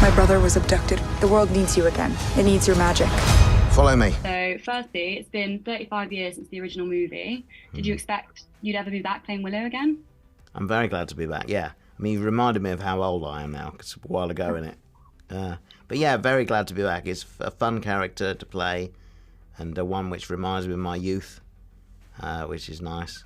My brother was abducted. The world needs you again. It needs your magic. Follow me. So, firstly, it's been 35 years since the original movie. Did you expect you'd ever be back playing Willow again? I'm very glad to be back, yeah. I mean, you reminded me of how old I am now, 'cause it's a while ago, innit? But yeah, very glad to be back. It's a fun character to play, and one which reminds me of my youth, which is nice.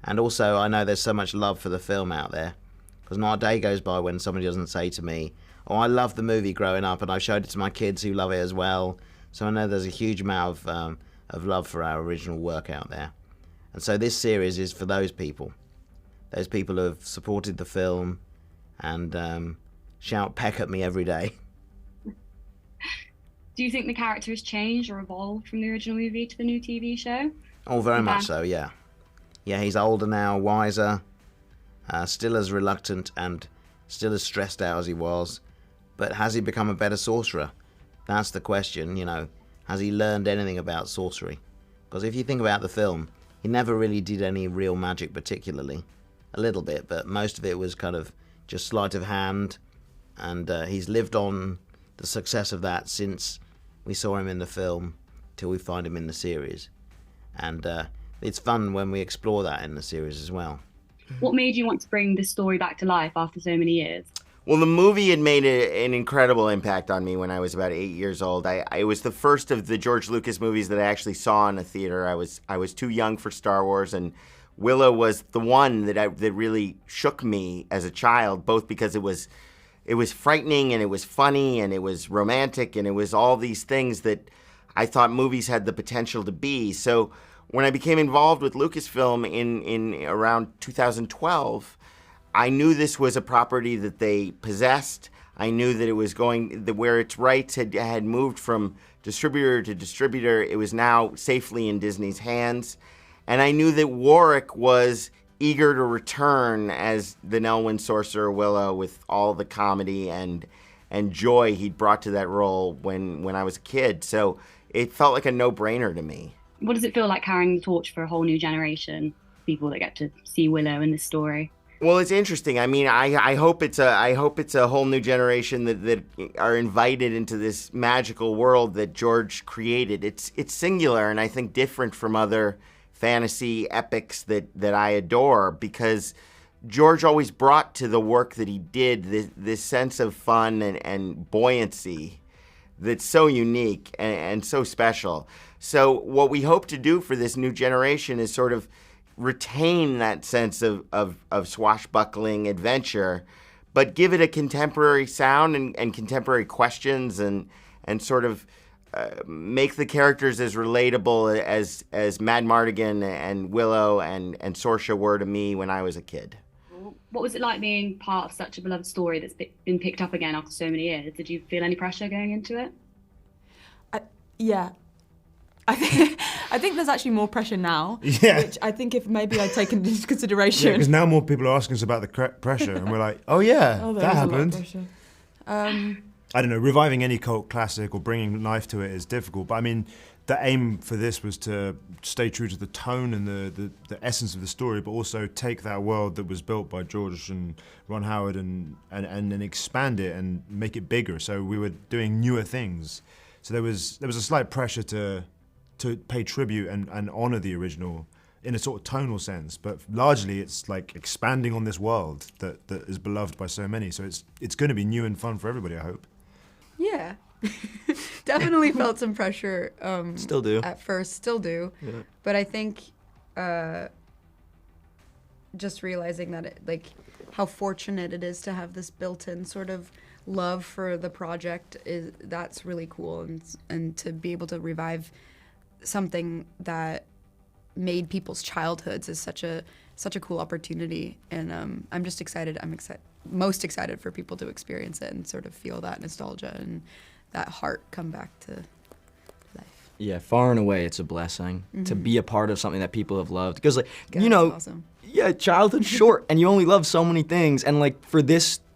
And also, I know there's so much love for the film out there, because not a day goes by when somebody doesn't say to me, oh, I loved the movie growing up, and I showed it to my kids who love it as well. So I know there's a huge amount of love for our original work out there. And so this series is for those people who have supported the film and shout peck at me every day. Do you think the character has changed or evolved from the original movie to the new TV show? Oh, very much so, yeah. Yeah, he's older now, wiser, still as reluctant and still as stressed out as he was. But has he become a better sorcerer? That's the question, you know. Has he learned anything about sorcery? Because if you think about the film, he never really did any real magic particularly. A little bit, but most of it was kind of just sleight of hand. And he's lived on the success of that since we saw him in the film till we find him in the series. And it's fun when we explore that in the series as well. What made you want to bring this story back to life after so many years? Well, the movie had made an incredible impact on me when I was about 8 years old. It was the first of the George Lucas movies that I actually saw in a theater. I was too young for Star Wars, and Willow was the one that really shook me as a child, both because it was frightening and it was funny and it was romantic and it was all these things that I thought movies had the potential to be. So when I became involved with Lucasfilm in around 2012, I knew this was a property that they possessed. I knew that it was where its rights had moved from distributor to distributor. It was now safely in Disney's hands. And I knew that Warwick was eager to return as the Nelwyn sorcerer Willow with all the comedy and joy he'd brought to that role when I was a kid. So it felt like a no-brainer to me. What does it feel like carrying the torch for a whole new generation of people that get to see Willow in this story? Well, it's interesting. I mean, I hope it's a whole new generation that are invited into this magical world that George created. It's singular and I think different from other fantasy epics that I adore, because George always brought to the work that he did this sense of fun and buoyancy that's so unique and so special. So what we hope to do for this new generation is sort of retain that sense of swashbuckling adventure, but give it a contemporary sound and contemporary questions and sort of make the characters as relatable as Mad Mardigan and Willow and Sorsha were to me when I was a kid. What was it like being part of such a beloved story that's been picked up again after so many years? Did you feel any pressure going into it? Yeah. I think there's actually more pressure now, which I think if maybe I'd taken into consideration. Yeah, because now more people are asking us about the pressure, and we're like, oh yeah, that happened. I don't know, reviving any cult classic or bringing life to it is difficult, but I mean, the aim for this was to stay true to the tone and the essence of the story, but also take that world that was built by George and Ron Howard and then expand it and make it bigger. So we were doing newer things. So there was a slight pressure to pay tribute and honor the original in a sort of tonal sense, but largely it's like expanding on this world that is beloved by so many. So it's going to be new and fun for everybody, I hope. Yeah. Definitely felt some pressure. Still do. At first, still do. Yeah. But I think just realizing that how fortunate it is to have this built-in sort of love for the project that's really cool, and to be able to revive something that made people's childhoods is such a cool opportunity, and I'm just excited. I'm most excited for people to experience it and sort of feel that nostalgia and that heart come back to life. Yeah, far and away, it's a blessing to be a part of something that people have loved, because awesome. Yeah, childhood's short, and you only love so many things, and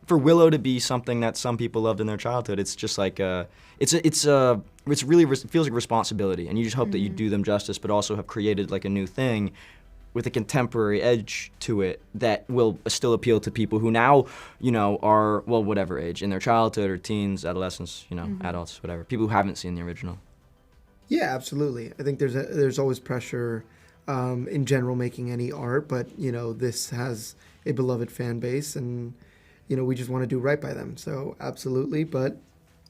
for Willow to be something that some people loved in their childhood, it's just like it feels like responsibility, and you just hope that you do them justice, but also have created like a new thing with a contemporary edge to it that will still appeal to people who now, are, well, whatever age, in their childhood or teens, adolescents, adults, whatever. People who haven't seen the original. Yeah, absolutely. I think there's always pressure in general making any art, but, this has a beloved fan base, and, we just want to do right by them. So absolutely, but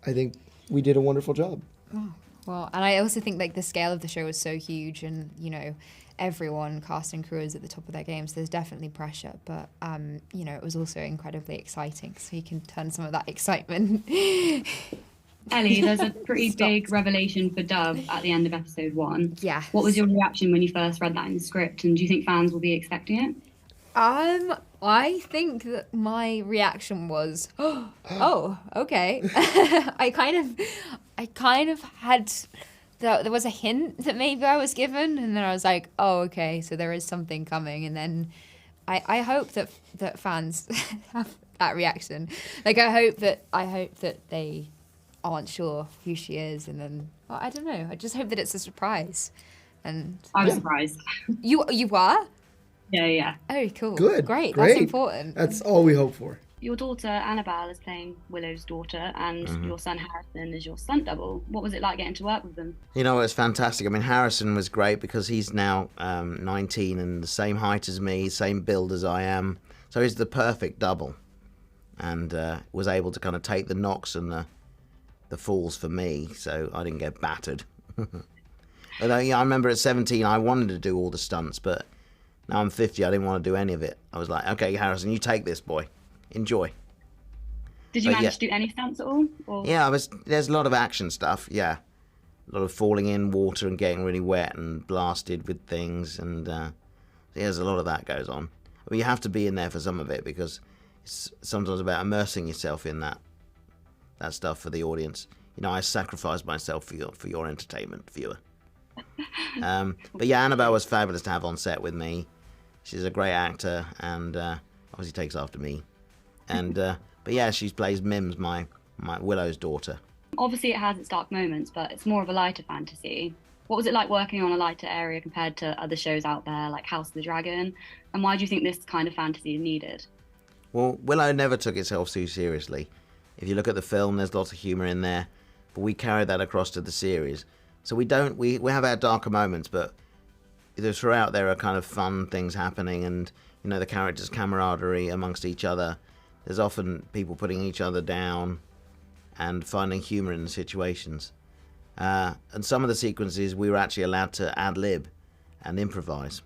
I think we did a wonderful job. Oh, well, and I also think the scale of the show was so huge, and, everyone, cast and crew, is at the top of their games. There's definitely pressure, but it was also incredibly exciting. So you can turn some of that excitement. Ellie, there's a pretty big revelation for Dove at the end of episode 1. Yeah. What was your reaction when you first read that in the script, and do you think fans will be expecting it? I think that my reaction was, oh, okay. I kind of had. There was a hint that maybe I was given, and then I was like, oh, okay, so there is something coming. And then I hope that fans have that reaction. I hope that they aren't sure who she is, and then I don't know. I just hope that it's a surprise. And I was surprised. You were? Yeah. Oh, cool. Good. Great. Great. That's important. That's all we hope for. Your daughter Annabelle is playing Willow's daughter, and your son Harrison is your stunt double. What was it like getting to work with them? It's fantastic. I mean, Harrison was great because he's now 19 and the same height as me, same build as I am. So he's the perfect double, and was able to kind of take the knocks and the falls for me, so I didn't get battered. But I remember at 17 I wanted to do all the stunts, but now I'm 50, I didn't want to do any of it. I was like, okay, Harrison, you take this, boy. Enjoy. Did you manage to do any stunts at all? Or? Yeah, there's a lot of action stuff, yeah. A lot of falling in water and getting really wet and blasted with things, and there's a lot of that goes on. But you have to be in there for some of it, because it's sometimes about immersing yourself in that stuff for the audience. I sacrifice myself for your entertainment, viewer. But yeah, Annabelle was fabulous to have on set with me. She's a great actor, and obviously takes after me. And but yeah, she plays Mims, my Willow's daughter. Obviously, it has its dark moments, but it's more of a lighter fantasy. What was it like working on a lighter area compared to other shows out there, like House of the Dragon? And why do you think this kind of fantasy is needed? Well, Willow never took itself too seriously. If you look at the film, there's lots of humour in there, but we carried that across to the series. So we have our darker moments, but throughout there are kind of fun things happening, and the characters' camaraderie amongst each other. There's often people putting each other down and finding humour in the situations. And some of the sequences we were actually allowed to ad-lib and improvise,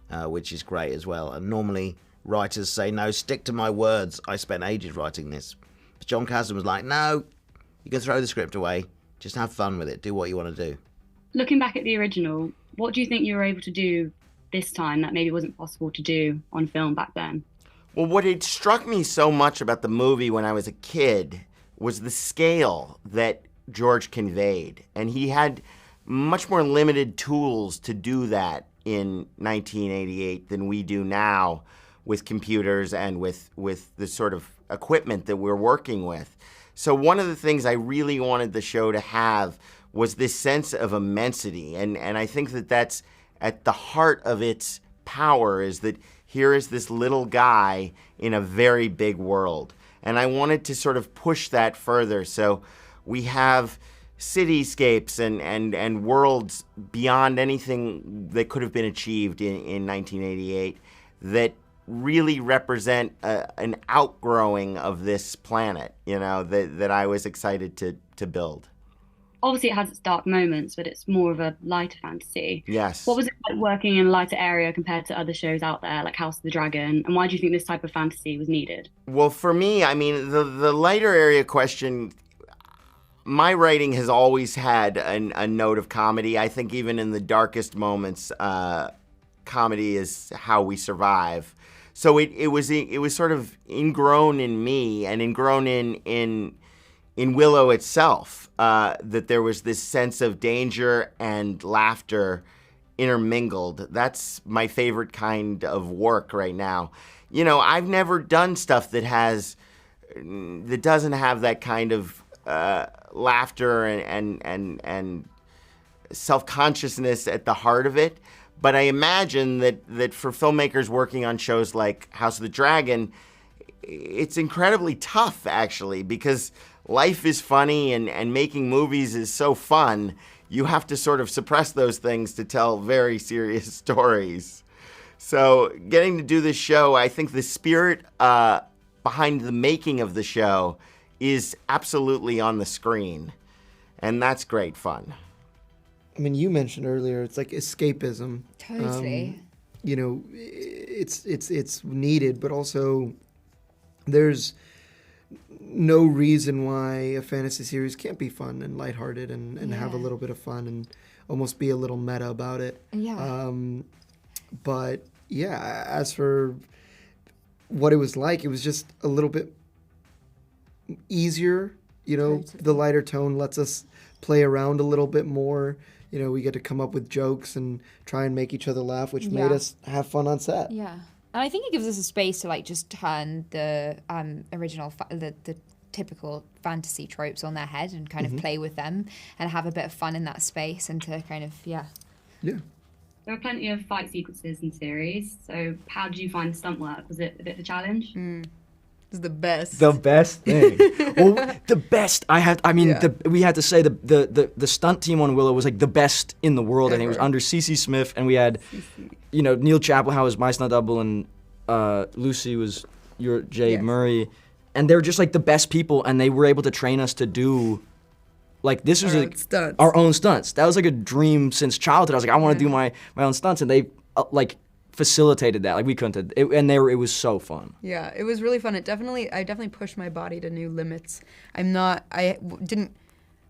which is great as well. And normally writers say, no, stick to my words. I spent ages writing this. But John Kasdan was like, no, you can throw the script away. Just have fun with it. Do what you want to do. Looking back at the original, what do you think you were able to do this time that maybe wasn't possible to do on film back then? Well, what had struck me so much about the movie when I was a kid was the scale that George conveyed. And he had much more limited tools to do that in 1988 than we do now with computers and with the sort of equipment that we're working with. So one of the things I really wanted the show to have was this sense of immensity. And I think that that's at the heart of its power, is that here is this little guy in a very big world. And I wanted to sort of push that further. So we have cityscapes and worlds beyond anything that could have been achieved in 1988 that really represent an outgrowing of this planet, that I was excited to build. Obviously, it has its dark moments, but it's more of a lighter fantasy. Yes. What was it like working in a lighter area compared to other shows out there, like House of the Dragon? And why do you think this type of fantasy was needed? Well, for me, I mean, the lighter area question, my writing has always had a note of comedy. I think even in the darkest moments, comedy is how we survive. So it was sort of ingrown in me and ingrown in Willow itself, that there was this sense of danger and laughter intermingled. That's my favorite kind of work right now. I've never done stuff that doesn't have that kind of laughter and self-consciousness at the heart of it. But I imagine that for filmmakers working on shows like House of the Dragon, it's incredibly tough, actually, because life is funny and making movies is so fun. You have to sort of suppress those things to tell very serious stories. So getting to do this show, I think the spirit behind the making of the show is absolutely on the screen. And that's great fun. I mean, you mentioned earlier, it's like escapism. Totally. You know, it's needed, but also there's no reason why a fantasy series can't be fun and lighthearted and have a little bit of fun and almost be a little meta about it. Yeah. But yeah, as for what it was like, it was just a little bit easier. You know, the lighter tone lets us play around a little bit more. You know, we get to come up with jokes and try and make each other laugh, which made us have fun on set. Yeah. And I think it gives us a space to like just turn the original, the typical fantasy tropes on their head and kind of play with them and have a bit of fun in that space and to kind of, Yeah. There are plenty of fight sequences in series, so how did you find stunt work? Was it a bit of a challenge? It's the best. The best thing. Well, the best. We had to say the stunt team on Willow was like the best in the world. I think it was under CeCe Smith, and we had, Neil Chapelhow was my stunt double, and Lucy was your Jade Murray, and they were just like the best people, and they were able to train us to do. Like, this was our own stunts. That was like a dream since childhood. I was like, I want to do my own stunts, and they facilitated that. Like, we couldn't. It was so fun. Yeah, it was really fun. I definitely pushed my body to new limits. Wasn't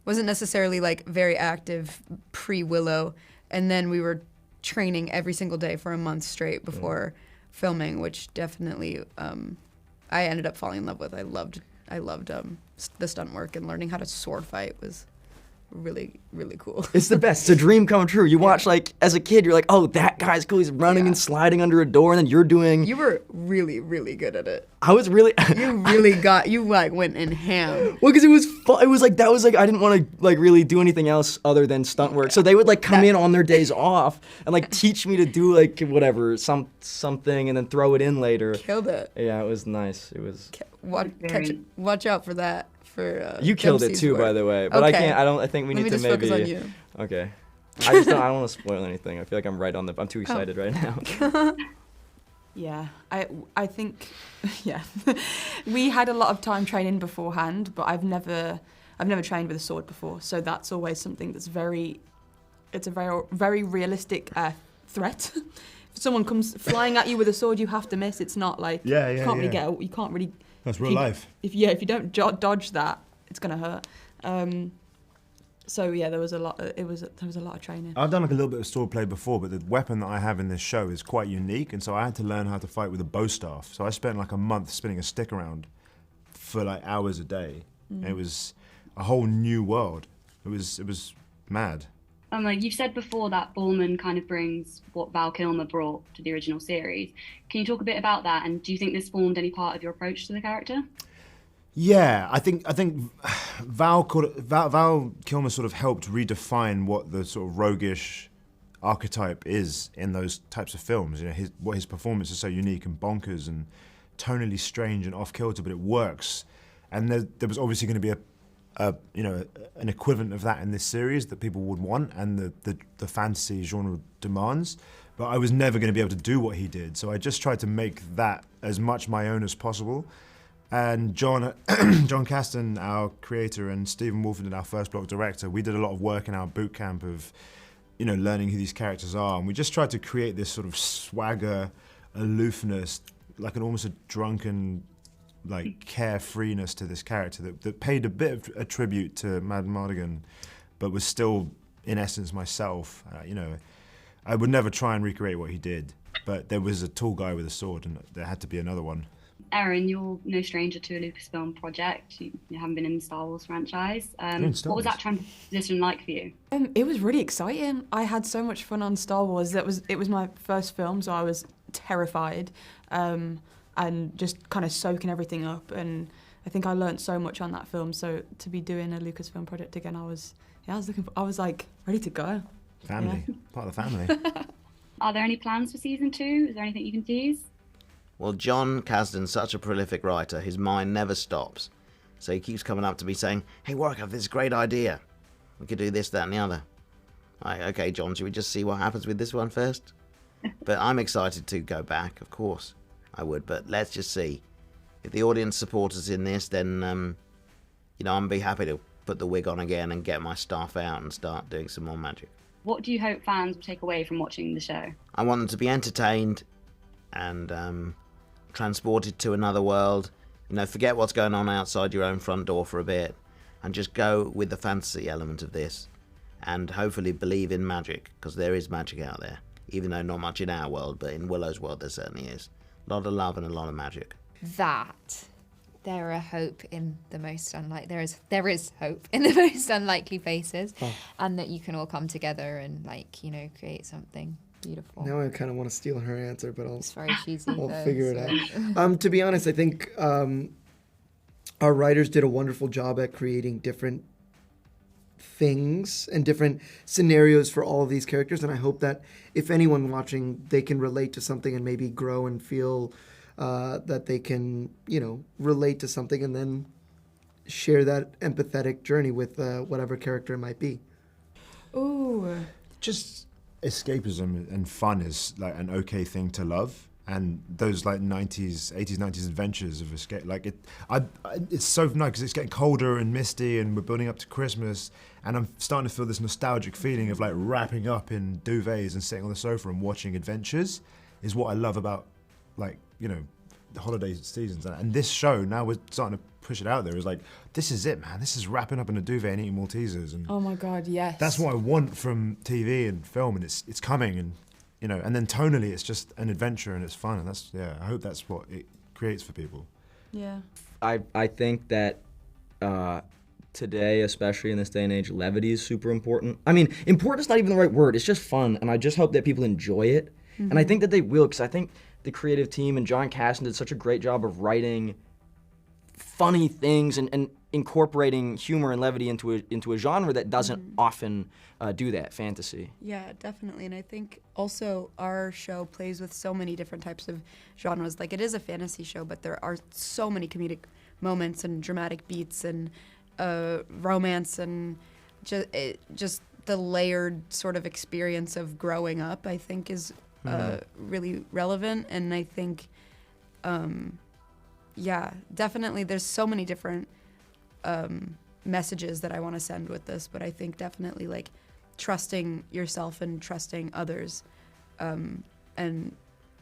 necessarily like very active pre-Willow, and then we were training every single day for a month straight before filming, which definitely I ended up falling in love with. I loved the stunt work, and learning how to sword fight was really, really cool. It's the best. It's a dream come true. You watch, like, as a kid, you're like, oh, that guy's cool. He's running and sliding under a door, and then you're doing... You were really, really good at it. I was really... you went in ham. Well, because it was fun. It was like, that was like, I didn't want to, like, really do anything else other than stunt work. So they would, like, come in on their days off and, like, teach me to do, like, whatever, something, and then throw it in later. Killed it. Yeah, it was nice. It was... Watch out for that. You killed it too, by the way. But okay. I think we need to maybe. Focus on you. Okay. I don't want to spoil anything. I feel like I'm too excited right now. Yeah, I think, we had a lot of time training beforehand, but I've never trained with a sword before, so that's always something that's it's a very realistic threat. If someone comes flying at you with a sword, you have to miss. It's not like you can't really get out. You can't really. That's real life. If you don't dodge that, it's gonna hurt. So yeah, there was a lot. There was a lot of training. I've done like a little bit of sword play before, but the weapon that I have in this show is quite unique, and so I had to learn how to fight with a bow staff. So I spent like a month spinning a stick around for like hours a day. It was a whole new world. It was mad. Like you've said before, that Boorman kind of brings what Val Kilmer brought to the original series. Can you talk a bit about that? And do you think this formed any part of your approach to the character? Yeah, I think Val Kilmer sort of helped redefine what the sort of roguish archetype is in those types of films. What his performance is so unique and bonkers and tonally strange and off kilter, but it works. And there was obviously going to be an equivalent of that in this series that people would want and the fantasy genre demands, but I was never going to be able to do what he did, so I just tried to make that as much my own as possible. And John Caston, our creator, and Stephen Wolfenden, our first block director, we did a lot of work in our boot camp of learning who these characters are, and we just tried to create this sort of swagger, aloofness, like almost a drunken carefreeness to this character that paid a bit of a tribute to Mad Mardigan, but was still, in essence, myself. I would never try and recreate what he did, but there was a tall guy with a sword, and there had to be another one. Erin, you're no stranger to a Lucasfilm project. You haven't been in the Star Wars franchise. What was that transition like for you? It was really exciting. I had so much fun on Star Wars. It was my first film, so I was terrified. And just kind of soaking everything up, and I think I learned so much on that film. So to be doing a Lucasfilm project again, I was ready to go. Family, part of the family. Are there any plans for season 2? Is there anything you can tease? Well, John Kasdan's such a prolific writer, his mind never stops. So he keeps coming up to me saying, "Hey Warwick, I have this great idea. We could do this, that and the other." Okay, John, should we just see what happens with this one first? But I'm excited to go back, of course. I would, but let's just see. If the audience supports us in this, then, I'm be happy to put the wig on again and get my staff out and start doing some more magic. What do you hope fans will take away from watching the show? I want them to be entertained and transported to another world. Forget what's going on outside your own front door for a bit and just go with the fantasy element of this and hopefully believe in magic, because there is magic out there, even though not much in our world, but in Willow's world there certainly is. A lot of love and a lot of magic. That there are hope in the most unlikely. There is hope in the most unlikely places, and that you can all come together and create something beautiful. Now I kind of want to steal her answer, but It's very cheesy. I'll figure it out. To be honest, I think our writers did a wonderful job at creating different things and different scenarios for all of these characters, and I hope that if anyone watching, they can relate to something and maybe grow and feel that they can, relate to something and then share that empathetic journey with whatever character it might be. Ooh. Just escapism and fun is like an okay thing to love, and those like 80s 90s adventures of escape, it's so nice because it's getting colder and misty and we're building up to Christmas, and I'm starting to feel this nostalgic feeling of like wrapping up in duvets and sitting on the sofa and watching adventures is what I love about the holiday seasons. And this show, now we're starting to push it out there, is like, this is it, man. This is wrapping up in a duvet and eating Maltesers. And oh my God, yes. that's what I want from TV and film, and it's coming, and and then tonally it's just an adventure and it's fun, and I hope that's what it creates for people. Yeah. I think that today, especially in this day and age, levity is super important. I mean, important is not even the right word. It's just fun, and I just hope that people enjoy it. And I think that they will, because I think the creative team and John Kasdan did such a great job of writing funny things and incorporating humor and levity into a genre that doesn't often do that, fantasy. Yeah, definitely. And I think also our show plays with so many different types of genres. Like, it is a fantasy show, but there are so many comedic moments and dramatic beats and romance and just the layered sort of experience of growing up, I think, is really relevant. And I think, definitely there's so many different messages that I want to send with this, but I think definitely like trusting yourself and trusting others and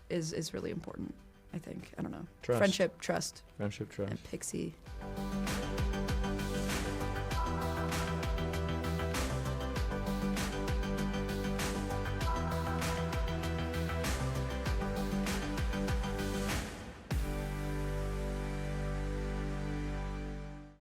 is really important, I think. I don't know. Trust. Friendship, trust. Friendship, trust. And Pixie.